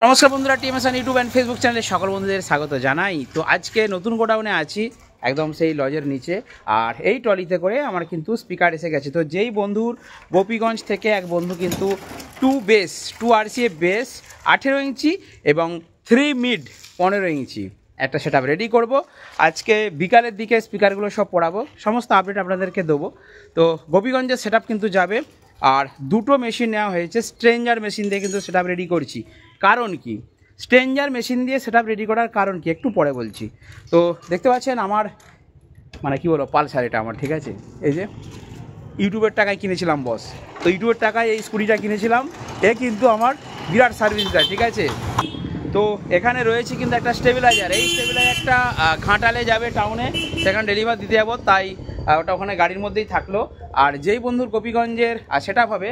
নমস্কার বন্ধুরা, টিএমএসএন YouTube and Facebook চ্যানেলে সকল বন্ধুদের স্বাগত জানাই। তো আজকে নতুন গোডাউনে আছি, একদম সেই লজের নিচে। আর এই ট্রলিতে করে আমার কিন্তু স্পিকার এসে গেছে। তো যেই বন্ধুর গোপীগঞ্জ থেকে এক বন্ধু কিন্তু টু RCA বেস 18 ইঞ্চি এবং 3 মিড 15 ইঞ্চি একটা সেটআপ রেডি করব। আজকে বিকালের দিকে স্পিকারগুলো সব পড়াবো, সমস্ত আপডেট আপনাদেরকে দেবো। তো গোপীগঞ্জের সেটআপ কিন্তু যাবে। আর দুটো মেশিন নেওয়া হয়েছে, স্ট্রেঞ্জার মেশিন দিয়ে কিন্তু সেটআপ রেডি করছি। কারণ কি, স্ট্রেঞ্জার মেশিন দিয়ে সেটআপ রেডি করার কারণ কি একটু পরে বলছি। তো দেখতে পাচ্ছেন আমার মানে কি বলবো, পালসার এটা আমার, ঠিক আছে। এই যে ইউটিউবের টাকায় কিনেছিলাম বস, তো ইউটিউবের টাকায় এই স্কুটিটা কিনেছিলাম। এ কিন্তু আমার বিরাট সার্ভিস দেয়, ঠিক আছে। তো এখানে রয়েছে কিন্তু একটা স্টেবিলাইজার, এই স্টেবিলাইজারটা ঘাটালে যাবে টাউনে, সেখানে ডেলিভার দিতে যাবো, তাই ওটা ওখানে গাড়ির মধ্যেই থাকলো। আর যেই বন্ধুর গোপীগঞ্জের সেটআপ হবে,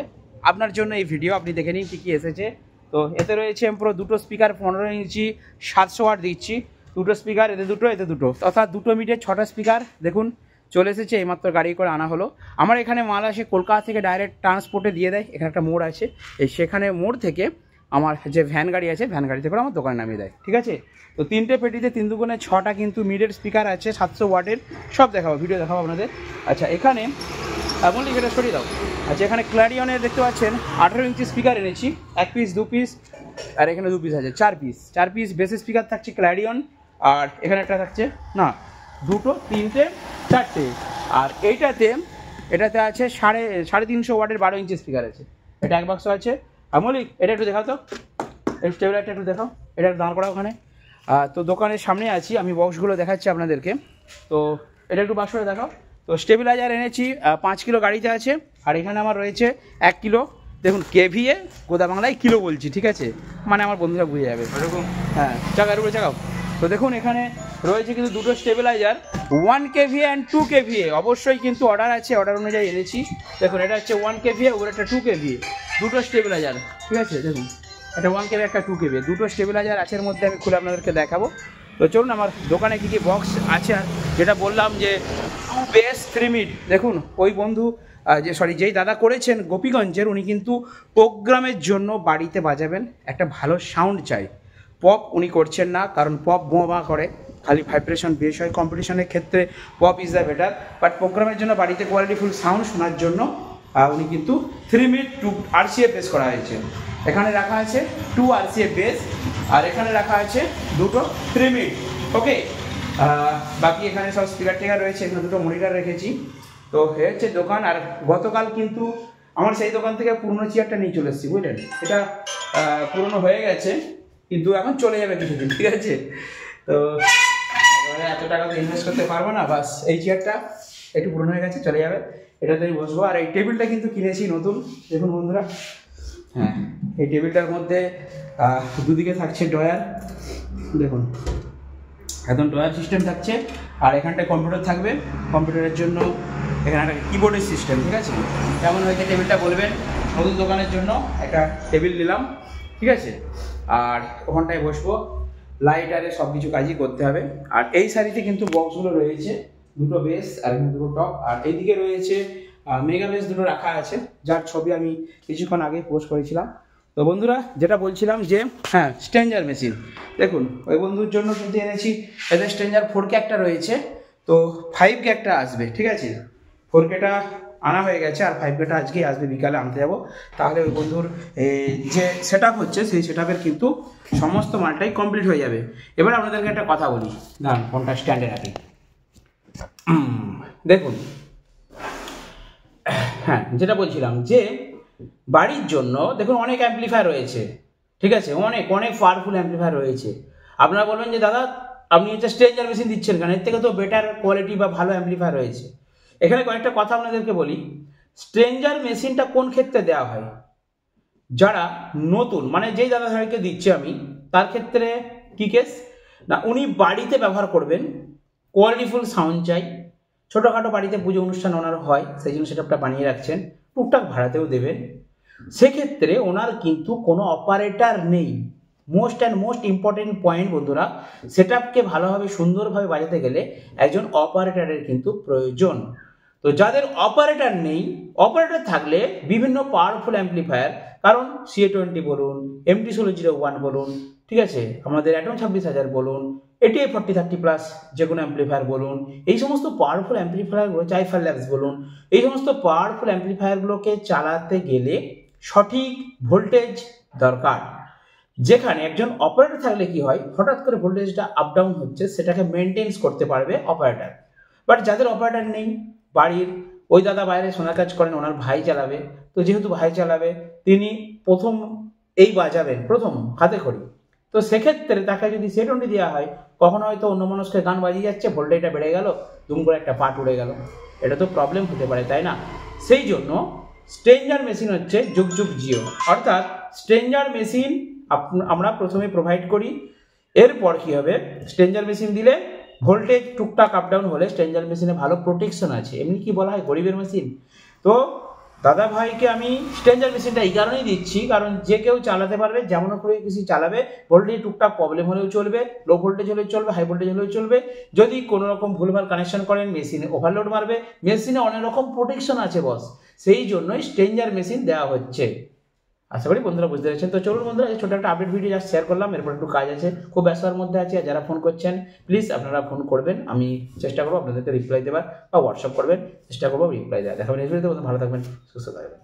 আপনার জন্য এই ভিডিও, আপনি দেখে নিন কী কী এসেছে। তো এতে রয়েছে পুরো দুটো স্পিকার 15 ইঞ্চি 700 ওয়াট দিচ্ছি, দুটো স্পিকার, এতে দুটো, অর্থাৎ দুটো মিটার 6টা স্পিকার দেখুন চলে এসেছে। এইমাত্র গাড়ি করে আনা হলো। আমার এখানে মাল আসে কলকাতা থেকে, ডাইরেক্ট ট্রান্সপোর্টে দিয়ে দেয়। এখানে একটা মোড় আছে, এই সেখানে মোড় থেকে আমার যে ভ্যান গাড়ি আছে, ভ্যান গাড়িতে করে আমার দোকানে নামিয়ে দেয়, ঠিক আছে। তো 3টে পেটিতে 3 দুগুণে 6টা কিন্তু মিডের স্পিকার আছে 700 ওয়াটের, সব দেখাবো, ভিডিও দেখাবো আপনাদের। আচ্ছা, এখানে বলি এটা সরিয়ে দাও। আচ্ছা, এখানে ক্ল্যারিয়নের দেখতে পাচ্ছেন 18 ইঞ্চি স্পিকার এনেছি, 1 পিস 2 পিস, আর এখানে 2 পিস আছে, 4 পিস বেস স্পিকার থাকছে ক্ল্যারিয়ন। আর এখানে একটা থাকছে, না দুটো, 3টে 4টে। আর এটাতে আছে 350 ওয়াটের 12 ইঞ্চি স্পিকার আছে। এটা এক বাক্স আছে। মলিক এটা একটু দেখাও তো, এই স্টেবিলাইজারটা একটু দেখাও, এটা একটু দাঁড় করা ওখানে। তো দোকানের সামনে আছি আমি, বক্সগুলো দেখাচ্ছি আপনাদেরকে। তো এটা একটু বাক্সটা দেখাও। তো স্টেবিলাইজার এনেছি 5 কিলো গাড়িতে আছে। আর এখানে আমার রয়েছে 1 কিলো, দেখুন KVA, গোদা বাংলায় কিলো বলছি, ঠিক আছে, মানে আমার বন্ধুরা বুঝে যাবে ওরকম। হ্যাঁ, চাকার উপরে চাকাও। তো দেখুন এখানে রয়েছে কিন্তু দুটো স্টেবিলাইজার, 1 KVA অ্যান্ড 2 KVA। অবশ্যই কিন্তু অর্ডার আছে, অর্ডার অনুযায়ী এনেছি। দেখুন এটা হচ্ছে 1 KVA, ওর একটা 2 KVA, দুটো স্টেবিলাইজার, ঠিক আছে। দেখুন একটা 1 KVA একটা 2 KVA, দুটো স্টেবিলাইজার আছে এর মধ্যে, আমি খুলে আপনাদেরকে দেখাবো। তো চলুন আমার দোকানে কী কী বক্স আছে। আর যেটা বললাম যে 2 বেস 3 মিড, দেখুন ওই বন্ধু যেই দাদা করেছেন গোপীগঞ্জের, উনি কিন্তু প্রোগ্রামের জন্য বাড়িতে বাজাবেন, একটা ভালো সাউন্ড চাই। পপ উনি করছেন না, কারণ পপ বোমা করে, খালি ভাইব্রেশন বেশ হয়। কম্পিটিশনের ক্ষেত্রে pop is the better, but প্রোগ্রামের জন্য বাড়িতে কোয়ালিটিফুল সাউন্ড শোনার জন্য উনি কিন্তু 3 মিড 2 RCA বেস করা হয়েছে। এখানে রাখা আছে 2 RCA বেস, আর এখানে রাখা আছে দুটো 3 মিড, ওকে। বাকি এখানে সব স্পিকার টিকার রয়েছে, এখানে দুটো মনিটর রেখেছি। তো এ হচ্ছে দোকান। আর গতকাল কিন্তু আমার সেই দোকান থেকে পুরনো চেয়ারটা নিয়ে চলে এসেছি, বুঝলেন। এটা পুরনো হয়ে গেছে, কিন্তু এখন চলে যাবে কিছুদিন, ঠিক আছে। তো এত টাকা তো ইনভেস্ট করতে পারবো না, বাস এই চেয়ারটা একটু পুরনো হয়ে গেছে, চলে যাবে, এটাতেই বসবো। আর এই টেবিলটা কিন্তু কিনেছি নতুন, দেখুন বন্ধুরা। হ্যাঁ, এই টেবিলটার মধ্যে দুদিকে থাকছে ড্রয়ার, দেখুন একদম ড্রয়ার সিস্টেম থাকছে। আর এখানটায় কম্পিউটার থাকবে, কম্পিউটারের জন্য এখানে একটা কিবোর্ডের সিস্টেম, ঠিক আছে। কেমন হয়েছে টেবিলটা বলবেন। নতুন দোকানের জন্য একটা টেবিল নিলাম, ঠিক আছে। আর ওখানটায় বসবো, লাইট আরে সব কিছু কাজই করতে হবে। আর এই সাইডে কিন্তু বক্সগুলো রয়েছে, দুটো বেস আর দুটো টপ। আর এইদিকে রয়েছে মেগা বেস দুটো রাখা আছে, যার ছবি আমি কিছুক্ষণ আগে পোস্ট করেছিলাম। তো বন্ধুরা যেটা বলছিলাম যে হ্যাঁ, স্ট্রেঞ্জার মেশিন দেখুন, ওই বন্ধুর জন্য কিন্তু এনেছি। এদের স্ট্রেঞ্জার 4K একটা রয়েছে, তো 5K একটা আসবে, ঠিক আছে। 4Kটা আনা হয়ে গেছে, আর 5Kটা আজকেই আসবে, বিকালে আনতে যাবো। তাহলে ওই বন্ধুর যে সেটআপ হচ্ছে, সেই সেটআপের কিন্তু সমস্ত মালটাই কমপ্লিট হয়ে যাবে। এবার আপনাদেরকে একটা কথা বলি, না ফোনটা স্ট্যান্ডে রাখি। দেখুন, হ্যাঁ যেটা বলছিলাম যে বাড়ির জন্য দেখুন অনেক অ্যাম্পলিফায়ার রয়েছে, ঠিক আছে, অনেক অনেক পাওয়ারফুল অ্যাম্পলিফায়ার রয়েছে। আপনারা বলবেন যে দাদা আপনি হচ্ছে স্ট্রেঞ্জার মেশিন দিচ্ছেন কেন, এর থেকে তো বেটার কোয়ালিটি বা ভালো অ্যাম্পলিফায়ার রয়েছে। এখানে কয়েকটা কথা আপনাদেরকে বলি। স্ট্রেঞ্জার মেশিনটা কোন ক্ষেত্রে দেওয়া হয়, যারা নতুন, মানে যেই দাদা ভাইকে দিচ্ছে আমি, তার ক্ষেত্রে কি কেস না, উনি বাড়িতে ব্যবহার করবেন, কোয়ালিটিফুল সাউন্ড চাই, ছোটোখাটো বাড়িতে পুজো অনুষ্ঠান ওনার হয়, সেই জন্য সেটআপটা বানিয়ে রাখছেন, টুকটাক ভাড়াতেও দেবেন। সেক্ষেত্রে ওনার কিন্তু কোনো অপারেটর নেই। মোস্ট ইম্পর্টেন্ট পয়েন্ট বন্ধুরা, সেটআপকে ভালোভাবে সুন্দরভাবে বাজাতে গেলে একজন অপারেটরের কিন্তু প্রয়োজন। তো যাদের অপারেটর নেই, অপারেটর থাকলে বিভিন্ন পাওয়ারফুল অ্যাম্পলিফায়ার, কারণ CA20 বলুন, MT1601 বলুন, ঠিক আছে, আমাদের অ্যাটম 26,000 বলুন, ATA 4030 প্লাস যে কোনো অ্যাম্পলিফায়ার বলুন, এই সমস্ত পাওয়ারফুল অ্যাম্পলিফায়ারগুলো, জাইফার ল্যাবস বলুন, এই সমস্ত পাওয়ারফুল অ্যাম্পলিফায়ারগুলোকে চালাতে গেলে সঠিক ভোল্টেজ দরকার। যেখানে একজন অপারেটর থাকলে কি হয়, হঠাৎ করে ভোল্টেজটা আপ ডাউন হচ্ছে, সেটাকে মেনটেন্স করতে পারবে অপারেটর। বাট যাদের অপারেটর নেই, বাড়ির ওই দাদা বাইরে সোনার কাজ করেন, ওনার ভাই চালাবে, তো যেহেতু ভাই চালাবে, তিনি প্রথম এই বাজাবেন, প্রথম হাতে খড়ি, তো সেক্ষেত্রে তাকে যদি CA20 দেওয়া হয়, কখনো হয়তো অন্য মানুষকে গান বাজিয়ে যাচ্ছে, ভোল্টেজটা বেড়ে গেল, দুম করে একটা পার্ট উড়ে গেল, এটা তো প্রবলেম হতে পারে, তাই না? সেই জন্য স্ট্রেঞ্জার মেশিন হচ্ছে যুগ যুগ জিও, অর্থাৎ স্ট্রেঞ্জার মেশিন আমরা প্রথমে প্রোভাইড করি। এরপর কি হবে, স্ট্রেঞ্জার মেশিন দিলে ভোল্টেজ টুকটাক আপ ডাউন হলে স্ট্রেঞ্জার মেশিনে ভালো প্রোটেকশন আছে, এমনি কি বলা হয় গরিবের মেশিন। তো দাদা ভাইকে আমি স্ট্রেঞ্জার মেশিনটা এই কারণেই দিচ্ছি, কারণ যে কেউ চালাতে পারবে, যেমন করে কিছু চালাবে, ভোল্টেজ টুকটাক প্রবলেম হলেও চলবে, লো ভোল্টেজ হলেও চলবে, হাই ভোল্টেজ হলেও চলবে। যদি কোনো রকম ভুলভাল কানেকশন করেন, মেশিনে ওভারলোড মারবে, মেশিনে অনেক রকম প্রোটেকশন আছে বস, সেই জন্যই স্ট্রেঞ্জার মেশিন দেওয়া হচ্ছে। আশা করি বন্ধুরা বুঝতে পেরেছেন। তো চলুন বন্ধুরা, ছোট একটা আপডেট ভিডিও জাস্ট শেয়ার করলাম, এরপর একটু কাজ আছে, খুব ব্যস্ততার মধ্যে আছে। আর যারা ফোন করছেন, প্লিজ আপনারা ফোন করবেন, আমি চেষ্টা করবো আপনাদেরকে রিপ্লাই দেওয়ার, বা হোয়াটসঅ্যাপ করবেন, চেষ্টা করবো রিপ্লাই দেওয়ার। দেখা হবে নেক্সট ভিডিওতে। ভালো থাকবেন, সুস্থ থাকবেন।